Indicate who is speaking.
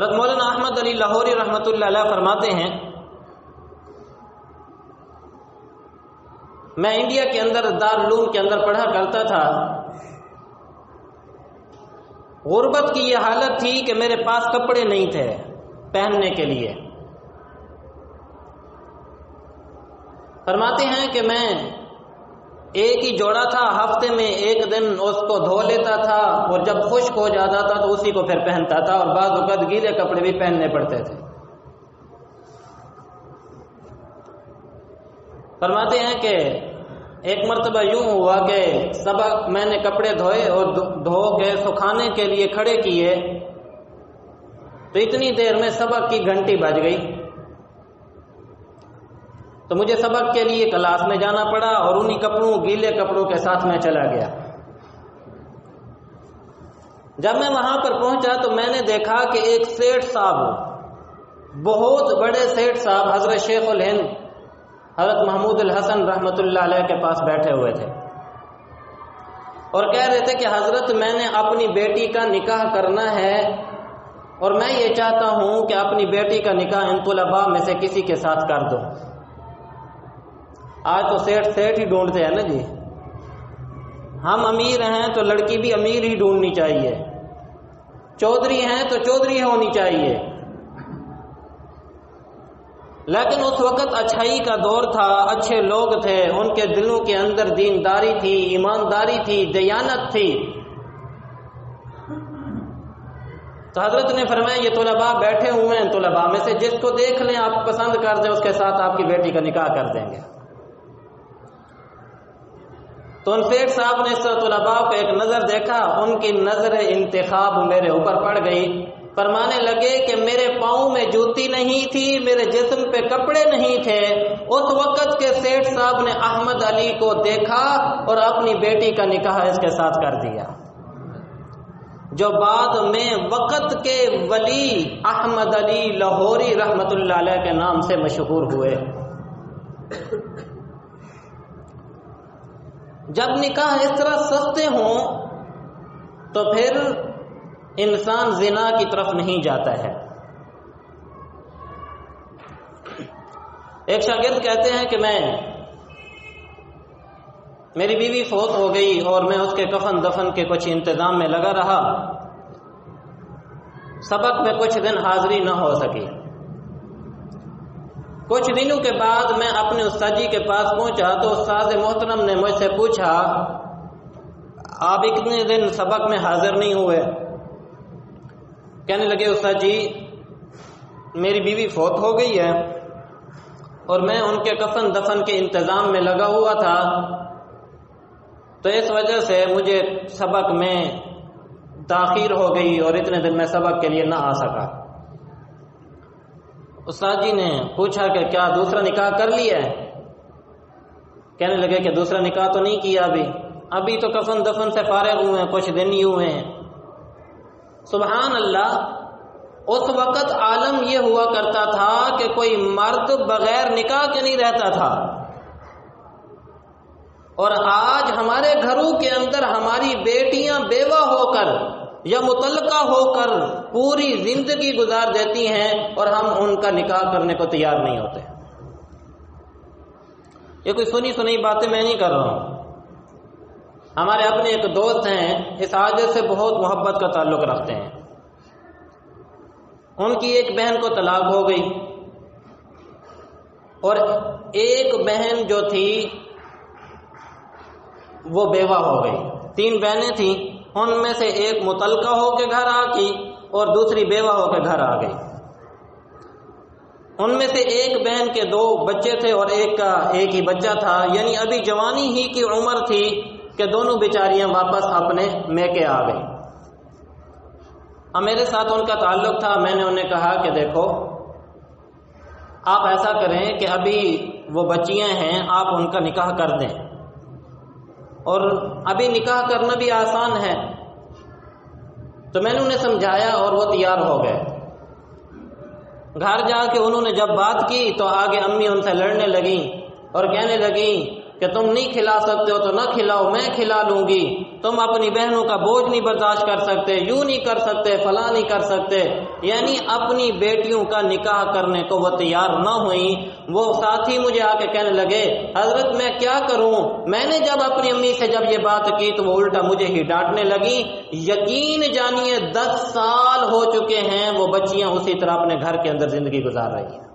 Speaker 1: حضرت مولانا احمد علی لاہوری رحمۃ اللہ علیہ فرماتے ہیں میں انڈیا کے اندر دارالعلوم کے اندر پڑھا کرتا تھا. غربت کی یہ حالت تھی کہ میرے پاس کپڑے نہیں تھے پہننے کے لیے. فرماتے ہیں کہ میں ایک ہی جوڑا تھا، ہفتے میں ایک دن اس کو دھو لیتا تھا اور جب خشک ہو جاتا تھا تو اسی کو پھر پہنتا تھا، اور بعض اوقات گیلے کپڑے بھی پہننے پڑتے تھے. فرماتے ہیں کہ ایک مرتبہ یوں ہوا کہ سبق میں نے کپڑے دھوئے اور دھو کے سکھانے کے لیے کھڑے کیے تو اتنی دیر میں سبق کی گھنٹی بج گئی. تو مجھے سبق کے لیے کلاس میں جانا پڑا اور انہی کپڑوں گیلے کپڑوں کے ساتھ میں چلا گیا. جب میں وہاں پر پہنچا تو میں نے دیکھا کہ ایک سیٹھ صاحب، بہت بڑے سیٹھ صاحب حضرت شیخ الہند حضرت محمود الحسن رحمۃ اللہ علیہ کے پاس بیٹھے ہوئے تھے اور کہہ رہے تھے کہ حضرت میں نے اپنی بیٹی کا نکاح کرنا ہے اور میں یہ چاہتا ہوں کہ اپنی بیٹی کا نکاح ان طلباء میں سے کسی کے ساتھ کر دو. آج تو سیٹھ ہی ڈھونڈتے ہیں نا جی. ہم امیر ہیں تو لڑکی بھی امیر ہی ڈھونڈنی چاہیے، چودھری ہیں تو چودھری ہونی چاہیے. لیکن اس وقت اچھائی کا دور تھا، اچھے لوگ تھے، ان کے دلوں کے اندر دینداری تھی، ایمانداری تھی، دیانت تھی. تو حضرت نے فرمایا یہ طلباء بیٹھے ہوئے ہیں، طلباء میں سے جس کو دیکھ لیں آپ پسند کر دیں اس کے ساتھ آپ کی بیٹی کا نکاح کر دیں گے. تو ان سیٹھ صاحب نے طلباء کو ایک نظر دیکھا، ان کی نظر انتخاب میرے اوپر پڑ گئی. فرمانے لگے کہ میرے پاؤں میں جوتی نہیں تھی، میرے جسم پہ کپڑے نہیں تھے. اس وقت کے سیٹھ صاحب نے احمد علی کو دیکھا اور اپنی بیٹی کا نکاح اس کے ساتھ کر دیا، جو بعد میں وقت کے ولی احمد علی لاہوری رحمۃ اللہ علیہ کے نام سے مشہور ہوئے. جب نکاح اس طرح سستے ہوں تو پھر انسان زنا کی طرف نہیں جاتا ہے. ایک شاگرد کہتے ہیں کہ میری بیوی فوت ہو گئی اور میں اس کے کفن دفن کے کچھ انتظام میں لگا رہا. سبق میں کچھ دن حاضری نہ ہو سکی. کچھ دنوں کے بعد میں اپنے استاد جی کے پاس پہنچا تو استاد محترم نے مجھ سے پوچھا آپ اتنے دن سبق میں حاضر نہیں ہوئے؟ کہنے لگے استاد جی میری بیوی فوت ہو گئی ہے اور میں ان کے کفن دفن کے انتظام میں لگا ہوا تھا، تو اس وجہ سے مجھے سبق میں تاخیر ہو گئی اور اتنے دن میں سبق کے لیے نہ آ سکا. استاد جی نے پوچھا کہ کیا دوسرا نکاح کر لیا ہے؟ کہنے لگے کہ دوسرا نکاح تو نہیں کیا ابھی تو کفن دفن سے فارغ ہوئے ہیں، کچھ دن ہی ہوئے ہیں. سبحان اللہ، اس وقت عالم یہ ہوا کرتا تھا کہ کوئی مرد بغیر نکاح کے نہیں رہتا تھا، اور آج ہمارے گھروں کے اندر ہماری بیٹیاں بیوہ ہو کر یا مطلقہ ہو کر پوری زندگی گزار دیتی ہیں اور ہم ان کا نکاح کرنے کو تیار نہیں ہوتے. یہ کوئی سنی سنی باتیں میں نہیں کر رہا ہوں. ہمارے اپنے ایک دوست ہیں، اس حاجت سے بہت محبت کا تعلق رکھتے ہیں. ان کی ایک بہن کو طلاق ہو گئی اور ایک بہن جو تھی وہ بیوہ ہو گئی. 3 بہنیں تھیں، ان میں سے ایک مطلقہ ہو کے گھر آ گئی اور دوسری بیوہ ہو کے گھر آ گئی. ان میں سے ایک بہن کے 2 بچے تھے اور ایک کا ایک ہی بچہ تھا، یعنی ابھی جوانی ہی کی عمر تھی کہ دونوں بیچاریاں واپس اپنے میکے آ گئی. اب میرے ساتھ ان کا تعلق تھا. میں نے انہیں کہا کہ دیکھو آپ ایسا کریں کہ ابھی وہ بچیاں ہیں، آپ ان کا نکاح کر دیں، اور ابھی نکاح کرنا بھی آسان ہے. تو میں نے انہیں سمجھایا اور وہ تیار ہو گئے. گھر جا کے انہوں نے جب بات کی تو آگے امی ان سے لڑنے لگیں اور کہنے لگیں کہ تم نہیں کھلا سکتے ہو تو نہ کھلاؤ، میں کھلا لوں گی، تم اپنی بہنوں کا بوجھ نہیں برداشت کر سکتے، یوں نہیں کر سکتے، فلاں نہیں کر سکتے، یعنی اپنی بیٹیوں کا نکاح کرنے کو وہ تیار نہ ہوئیں۔ وہ ساتھی مجھے آ کے کہنے لگے حضرت میں کیا کروں، میں نے جب اپنی امی سے جب یہ بات کی تو وہ الٹا مجھے ہی ڈانٹنے لگی۔ یقین جانیے 10 سال ہو چکے ہیں وہ بچیاں اسی طرح اپنے گھر کے اندر زندگی گزار رہی ہیں۔